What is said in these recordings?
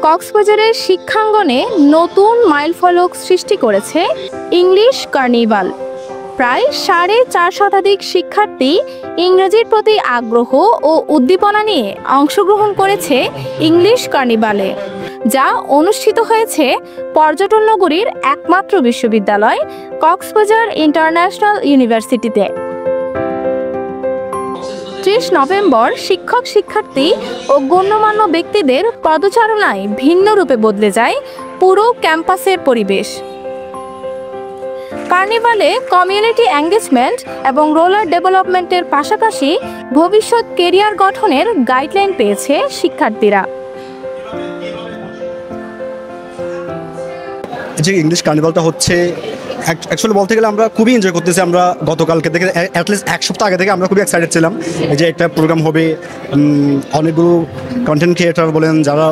কক্সবাজারের শিক্ষাঙ্গনে নতুন মাইলফলক সৃষ্টি করেছে ইংলিশ কার্নিভাল। প্রায় 4.5 শতাধিক শিক্ষার্থী ইংরেজির প্রতি আগ্রহ ও উদ্দীপনা নিয়ে অংশগ্রহণ করেছে ইংলিশ কার্নিভালে, যা অনুষ্ঠিত হয়েছে পর্যটন নগরীর একমাত্র বিশ্ববিদ্যালয় কক্সবাজার ইন্টারন্যাশনাল ইউনিভার্সিটিতে। 30 নভেম্বর শিক্ষক শিক্ষার্থী ও গণ্যমান্য ব্যক্তিদের পদচারণায় ভিন্ন রূপে বদলে যায় পুরো ক্যাম্পাসের পরিবেশ। কার্নিভালে কমিউনিটি এঙ্গেজমেন্ট এবং রোলার ডেভেলপমেন্টের পাশাপাশি ভবিষ্যৎ কেরিয়ার গঠনের গাইডলাইন পেয়েছে শিক্ষার্থীরা। যে ইংলিশ কার্নিভালটা হচ্ছে অ্যাকচুয়ালি বলতে গেলে আমরা খুবই এনজয় করতেছি। আমরা গতকালকে থেকে অ্যাটলিস্ট এক সপ্তাহ আগে থেকে আমরা খুবই এক্সাইটেড ছিলাম যে একটা প্রোগ্রাম হবে। অনেকগুলো কন্টেন্ট ক্রিয়েটার বলেন, যারা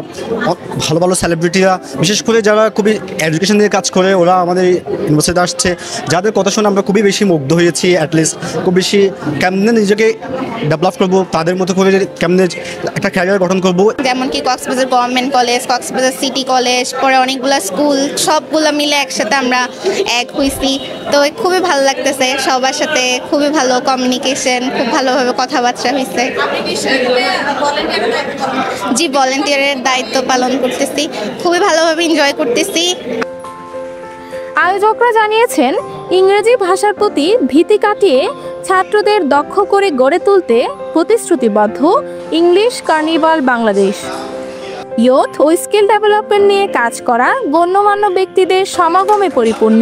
ভালো ভালো সেলিব্রিটিরা, বিশেষ করে যারা খুবই এডুকেশন নিয়ে কাজ করে, ওরা আমাদের ইউনিভার্সিটিতে আসছে, যাদের কথা শুনে আমরা খুবই বেশি মুগ্ধ হয়েছি। অ্যাটলিস্ট খুব বেশি কেমনে নিজেকে ডেভেলপ করবো, তাদের মতো করে কেমনে একটা ক্যারিয়ার গঠন করবো। যেমন কি Cox's Bazar government college, Cox's Bazar city college, পরে অনেকগুলো স্কুল, সবগুলো মিলে একসাথে আমরা এক হয়েছি। তো খুবই ভালো লাগতেছে, সবার সাথে খুবই ভালো কমিউনিকেশন, খুব ভালোভাবে কথাবার্তা হয়েছে। জি, ভলান্টিয়ারের দায়িত্ব পালন করতেছি, খুবই ভালোভাবে এনজয় করতেছি। আয়োজকরা জানিয়েছেন, ইংরেজি ভাষার প্রতি ভীতি কাটিয়ে ছাত্রদের দক্ষ করে গড়ে তুলতে প্রতিশ্রুতিবদ্ধ ইংলিশ কার্নিভাল বাংলাদেশ। ইয়ুথ ও স্কিল ডেভেলপমেন্ট নিয়ে কাজ করা গণ্যমান্য ব্যক্তিদের সমাগমে পরিপূর্ণ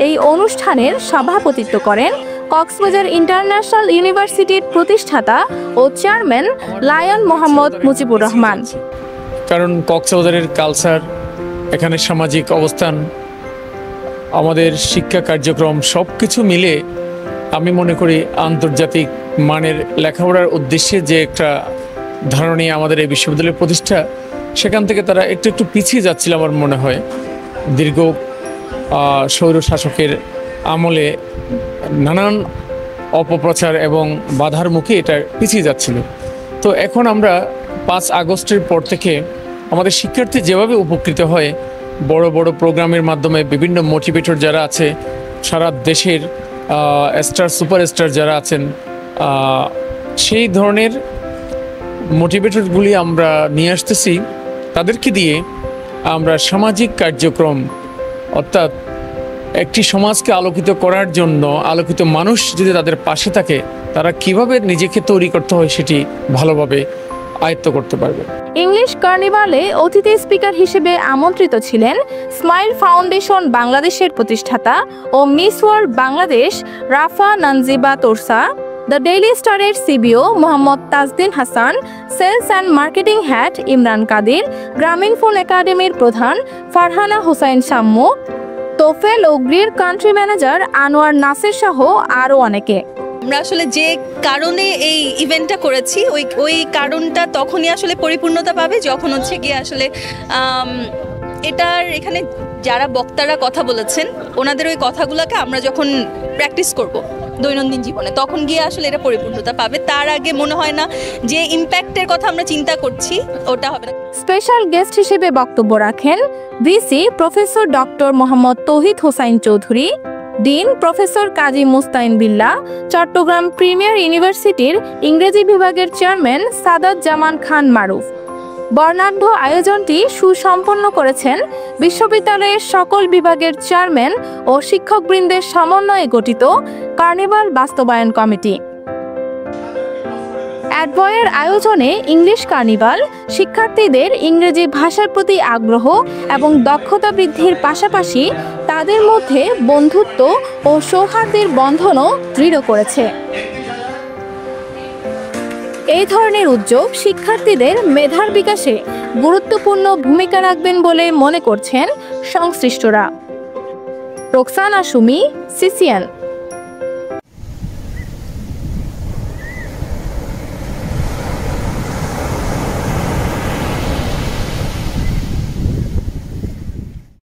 এই অনুষ্ঠানের সভাপতিত্ব করেন কক্সবাজার ইন্টারন্যাশনাল ইউনিভার্সিটির প্রতিষ্ঠাতা ও চেয়ারম্যান লায়ন মোহাম্মদ মুজিবুর রহমান। কারণ কক্সবাজারের কালচার, এখানে সামাজিক অবস্থান, আমাদের শিক্ষা কার্যক্রম সব কিছু মিলে আমি মনে করি আন্তর্জাতিক মানের লেখাপড়ার উদ্দেশ্যে যে একটা ধারণা নিয়ে আমাদের এই বিশ্ববিদ্যালয়ের প্রতিষ্ঠা, সেখান থেকে তারা একটু পিছিয়ে যাচ্ছিল আমার মনে হয়। দীর্ঘ স্বৈর শাসকের আমলে নানান অপপ্রচার এবং বাধার মুখে এটা পিছিয়ে যাচ্ছিল। তো এখন আমরা 5 আগস্টের পর থেকে আমাদের শিক্ষার্থী যেভাবে উপকৃত হয়, বড় বড় প্রোগ্রামের মাধ্যমে বিভিন্ন মোটিভেটর যারা আছে, সারা দেশের স্টার সুপারস্টার যারা আছেন, সেই ধরনের মোটিভেটরগুলি আমরা নিয়ে আসতেছি। তাদেরকে দিয়ে আমরা সামাজিক কার্যক্রম, অর্থাৎ একটি সমাজকে আলোকিত করার জন্য আলোকিত মানুষ যদি তাদের পাশে থাকে, তারা কিভাবে নিজেকে তৈরি করতে হয় সেটি ভালোভাবে আয়ত্ত করতে পারবে। ইংলিশ কার্নিভালে অতিথি স্পিকার হিসেবে আমন্ত্রিত ছিলেন স্মাইল ফাউন্ডেশন বাংলাদেশের প্রতিষ্ঠাতা ও miss world Bangladesh Rafa Nanjiba Torsha, the daily স্টারের CBO Mohammad Tajdin Hasan, sales and marketing head Imran Kadir, Grameen phone একাডেমির প্রধান ফারহানা হোসাইন শাম্মু, তোফেল ও গ্রির কান্ট্রি ম্যানেজার আনোয়ার নাসির সহ আরও অনেকে। আমরা আসলে যে কারণে এই ইভেন্টটা করেছি, ওই কারণটা তখনই আসলে পরিপূর্ণতা পাবে যখন হচ্ছে গিয়ে আসলে এখানে যারা বক্তারা কথা বলেছেন, ওনাদের ওই কথাগুলোকে আমরা যখন প্র্যাকটিস করব দৈনন্দিন জীবনে, তখন গিয়ে আসলে এটা পরিপূর্ণতা পাবে। তার আগে মনে হয় না যে ইম্প্যাক্টের কথা আমরা চিন্তা করছি ওটা হবে না। স্পেশাল গেস্ট হিসেবে বক্তব্য রাখেন ভিসি প্রফেসর ডক্টর মোহাম্মদ তৌহিদ হোসাইন চৌধুরী, ডিন প্রফেসর কাজী মুস্তাইন বিল্লাহ, চট্টগ্রাম প্রিমিয়ার ইউনিভার্সিটির ইংরেজি বিভাগের চেয়ারম্যান সাদাত জামান খান মারুফ। বর্ণাঢ্য আয়োজনটি সুসম্পন্ন করেছেন বিশ্ববিদ্যালয়ের সকল বিভাগের চেয়ারম্যান ও শিক্ষকবৃন্দের সমন্বয়ে গঠিত কার্নিভাল বাস্তবায়ন কমিটি। অ্যাডভয়ের আয়োজনে ইংলিশ কার্নিভাল শিক্ষার্থীদের ইংরেজি ভাষার প্রতি আগ্রহ এবং দক্ষতা বৃদ্ধির পাশাপাশি তাদের মধ্যে বন্ধুত্ব ও সৌহার্দ্যের বন্ধনও দৃঢ় করেছে। এই ধরনের উদ্যোগ শিক্ষার্থীদের মেধার বিকাশে গুরুত্বপূর্ণ ভূমিকা রাখবেন বলে মনে করছেন সংশ্লিষ্টরা। রোকসানা সুমি, সিসিএন।